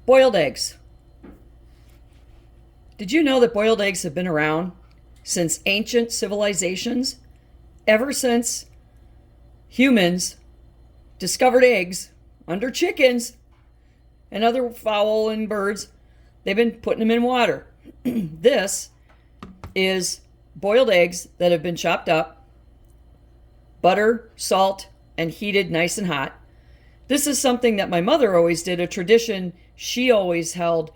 Boiled eggs. Did you know that boiled eggs have been around since ancient civilizations? Ever since humans discovered eggs under chickens and other fowl and birds, they've been putting them in water. This is boiled eggs that have been chopped up, butter, salt, and heated nice and hot. This is something that my mother always did, a tradition she always held,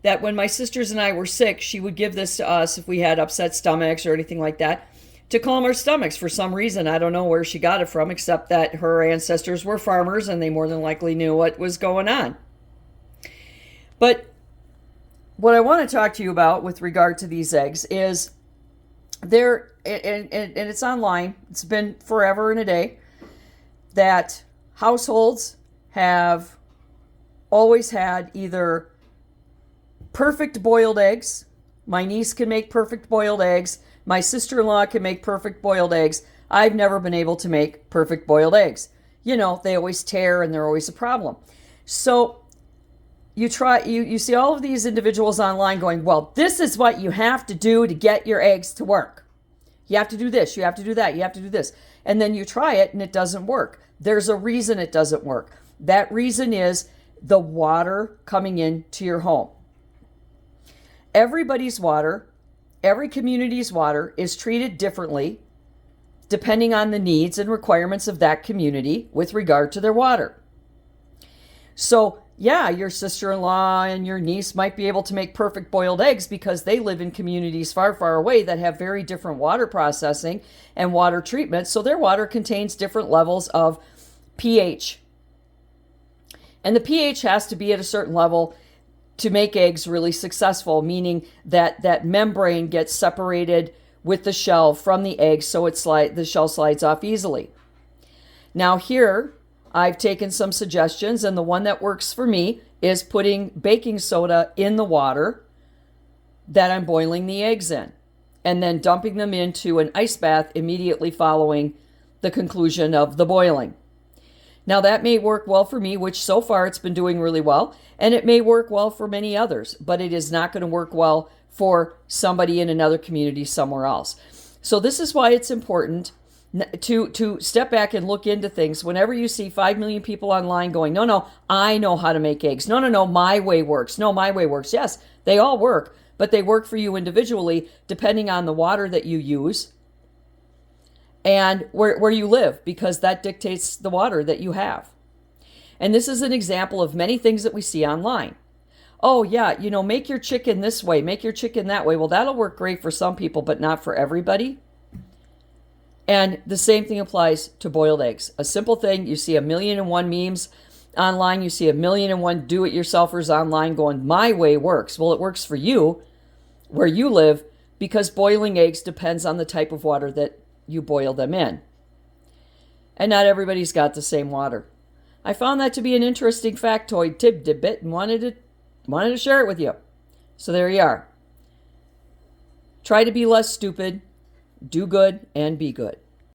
that when my sisters and I were sick, she would give this to us if we had upset stomachs or anything like that, to calm our stomachs for some reason. I don't know where she got it from, except that her ancestors were farmers and they more than likely knew what was going on. But what I want to talk to you about with regard to these eggs is there, and it's online, it's been forever and a day, that households have always had either perfect boiled eggs. My niece can make perfect boiled eggs. My sister-in-law can make perfect boiled eggs. I've never been able to make perfect boiled eggs. You know, they always tear and they're always a problem. So you see all of these individuals online going, well, this is what you have to do to get your eggs to work. You have to do this, you have to do that, you have to do this. And then you try it and it doesn't work. There's a reason it doesn't work. That reason is the water coming into your home. Everybody's water, every community's water is treated differently depending on the needs and requirements of that community with regard to their water. So, yeah, your sister-in-law and your niece might be able to make perfect boiled eggs because they live in communities far, far away that have very different water processing and water treatment. So their water contains different levels of pH. And the pH has to be at a certain level to make eggs really successful, meaning that that membrane gets separated with the shell from the egg so the shell slides off easily. Now here, I've taken some suggestions, and the one that works for me is putting baking soda in the water that I'm boiling the eggs in, and then dumping them into an ice bath immediately following the conclusion of the boiling. Now that may work well for me, which so far it's been doing really well, and it may work well for many others, but it is not going to work well for somebody in another community somewhere else. So this is why it's important to step back and look into things. Whenever you see 5 million people online going, no, I know how to make eggs. No, my way works. No, my way works. Yes, they all work, but they work for you individually depending on the water that you use and where you live, because that dictates the water that you have. And this is an example of many things that we see online. Oh yeah, make your chicken this way, make your chicken that way. Well, that'll work great for some people, but not for everybody. And the same thing applies to boiled eggs. A simple thing, you see 1,000,001 memes online, you see 1,000,001 do-it-yourselfers online going, my way works. Well, it works for you, where you live, because boiling eggs depends on the type of water that you boil them in. And not everybody's got the same water. I found that to be an interesting factoid tidbit and wanted to share it with you. So there you are. Try to be less stupid, do good, and be good.